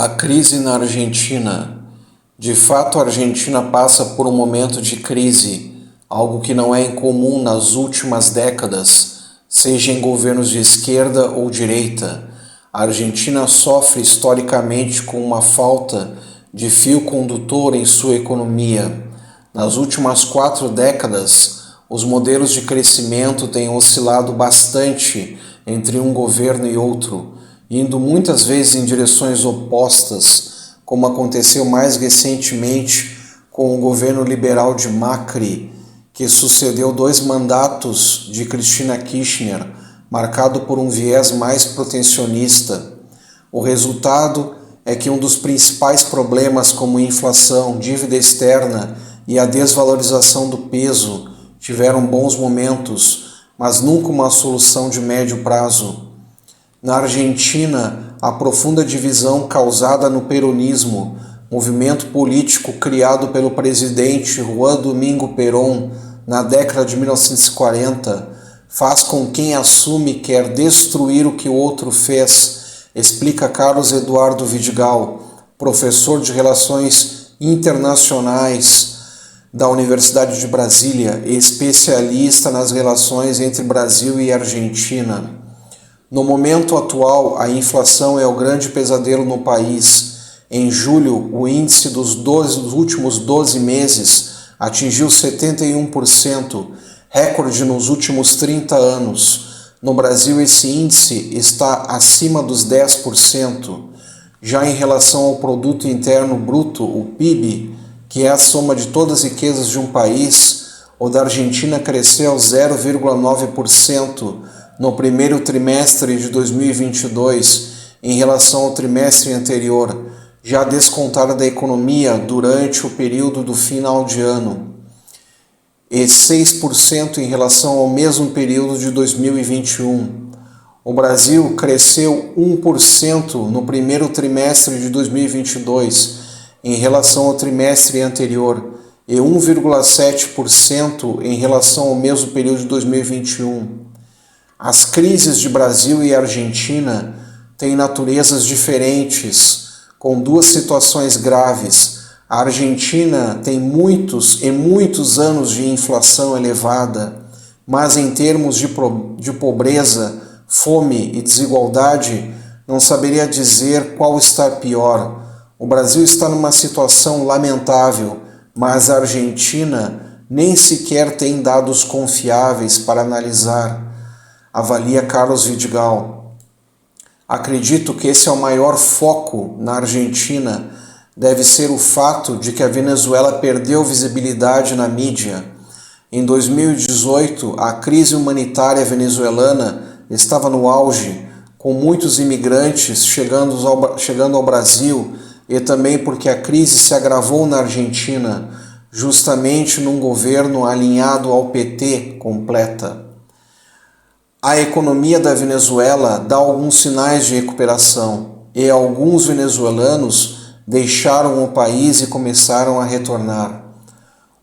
A crise na Argentina. De fato, a Argentina passa por um momento de crise, algo que não é incomum nas últimas décadas, seja em governos de esquerda ou direita. A Argentina sofre historicamente com uma falta de fio condutor em sua economia. Nas últimas 4 décadas, os modelos de crescimento têm oscilado bastante entre um governo e outro, indo muitas vezes em direções opostas, como aconteceu mais recentemente com o governo liberal de Macri, que sucedeu 2 mandatos de Cristina Kirchner, marcado por um viés mais protecionista. O resultado é que um dos principais problemas, como inflação, dívida externa e a desvalorização do peso, tiveram bons momentos, mas nunca uma solução de médio prazo. Na Argentina, a profunda divisão causada no peronismo, movimento político criado pelo presidente Juan Domingo Perón na década de 1940, faz com quem assume quer destruir o que o outro fez, explica Carlos Eduardo Vidigal, professor de Relações Internacionais da Universidade de Brasília e especialista nas relações entre Brasil e Argentina. No momento atual, a inflação é o grande pesadelo no país. Em julho, o índice dos últimos 12 meses atingiu 71%, recorde nos últimos 30 anos. No Brasil, esse índice está acima dos 10%. Já em relação ao Produto Interno Bruto, o PIB, que é a soma de todas as riquezas de um país, o da Argentina cresceu 0,9% no primeiro trimestre de 2022 em relação ao trimestre anterior, já descontada da economia durante o período do final de ano, e 6% em relação ao mesmo período de 2021. O Brasil cresceu 1% no primeiro trimestre de 2022 em relação ao trimestre anterior e 1,7% em relação ao mesmo período de 2021. As crises de Brasil e Argentina têm naturezas diferentes, com 2 situações graves. A Argentina tem muitos anos de inflação elevada, mas em termos de pobreza, fome e desigualdade, não saberia dizer qual está pior. O Brasil está numa situação lamentável, mas a Argentina nem sequer tem dados confiáveis para analisar, avalia Carlos Vidigal. Acredito que esse é o maior foco na Argentina, deve ser o fato de que a Venezuela perdeu visibilidade na mídia. Em 2018, a crise humanitária venezuelana estava no auge, com muitos imigrantes chegando ao Brasil, e também porque a crise se agravou na Argentina, justamente num governo alinhado ao PT completa. A economia da Venezuela dá alguns sinais de recuperação e alguns venezuelanos deixaram o país e começaram a retornar.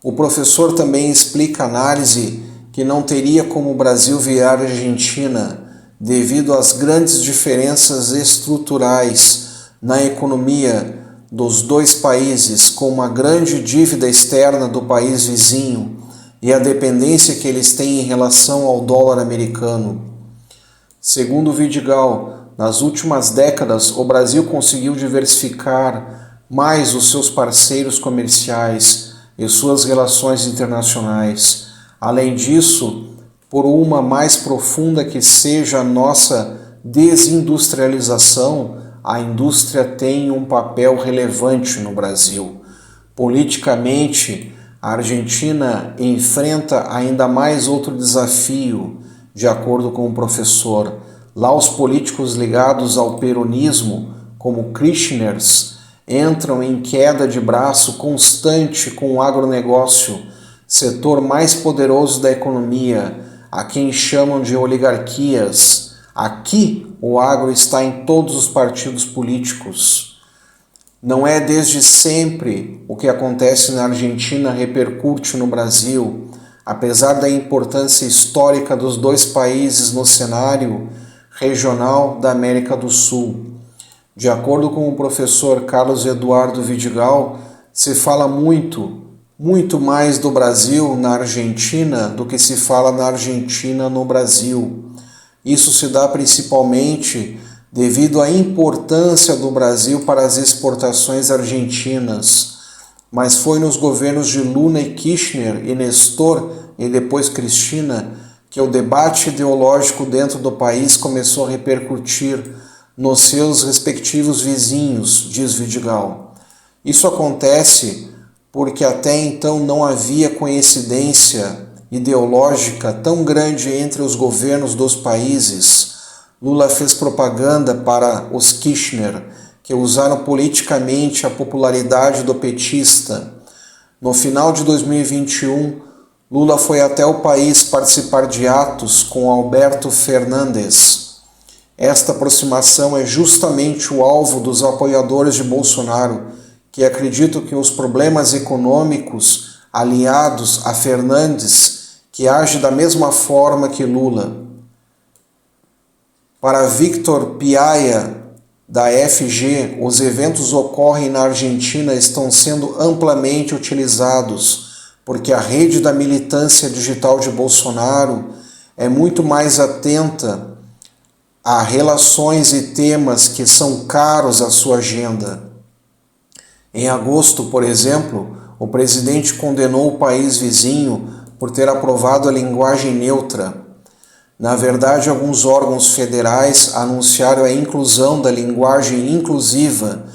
O professor também explica a análise que não teria como o Brasil virar Argentina devido às grandes diferenças estruturais na economia dos 2 países, com uma grande dívida externa do país vizinho e a dependência que eles têm em relação ao dólar americano. Segundo Vidigal, nas últimas décadas o Brasil conseguiu diversificar mais os seus parceiros comerciais e suas relações internacionais. Além disso, por uma mais profunda que seja a nossa desindustrialização, a indústria tem um papel relevante no Brasil. Politicamente, a Argentina enfrenta ainda mais outro desafio, de acordo com o professor. Lá os políticos ligados ao peronismo, como Kirchners, entram em queda de braço constante com o agronegócio, setor mais poderoso da economia, a quem chamam de oligarquias. Aqui o agro está em todos os partidos políticos. Não é desde sempre o que acontece na Argentina repercute no Brasil, apesar da importância histórica dos 2 países no cenário regional da América do Sul. De acordo com o professor Carlos Eduardo Vidigal, se fala muito mais do Brasil na Argentina do que se fala na Argentina no Brasil. Isso se dá principalmente devido à importância do Brasil para as exportações argentinas. Mas foi nos governos de Lula e Kirchner e Nestor e depois Cristina que o debate ideológico dentro do país começou a repercutir nos seus respectivos vizinhos, diz Vidigal. Isso acontece porque até então não havia coincidência ideológica tão grande entre os governos dos países. Lula fez propaganda para os Kirchner, que usaram politicamente a popularidade do petista. No final de 2021, Lula foi até o país participar de atos com Alberto Fernandes. Esta aproximação é justamente o alvo dos apoiadores de Bolsonaro, que acreditam que os problemas econômicos aliados a Fernandes, que age da mesma forma que Lula. Para Victor Piaia, da FG, os eventos ocorrem na Argentina e estão sendo amplamente utilizados, porque a rede da militância digital de Bolsonaro é muito mais atenta a relações e temas que são caros à sua agenda. Em agosto, por exemplo, o presidente condenou o país vizinho por ter aprovado a linguagem neutra. Na verdade, alguns órgãos federais anunciaram a inclusão da linguagem inclusiva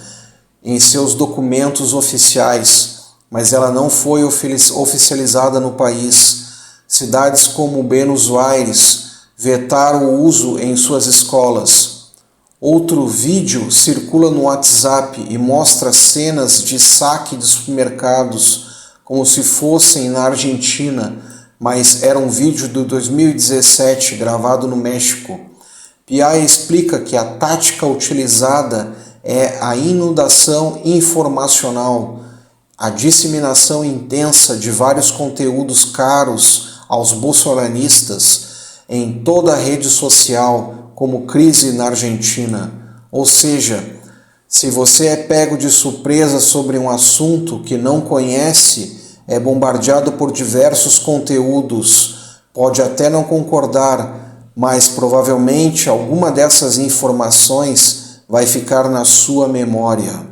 em seus documentos oficiais, mas ela não foi oficializada no país. Cidades como Buenos Aires vetaram o uso em suas escolas. Outro vídeo circula no WhatsApp e mostra cenas de saque de supermercados como se fossem na Argentina, mas era um vídeo de 2017 gravado no México. Piaia explica que a tática utilizada é a inundação informacional, a disseminação intensa de vários conteúdos caros aos bolsonaristas em toda a rede social, como crise na Argentina. Ou seja, se você é pego de surpresa sobre um assunto que não conhece, é bombardeado por diversos conteúdos, pode até não concordar, mas provavelmente alguma dessas informações vai ficar na sua memória.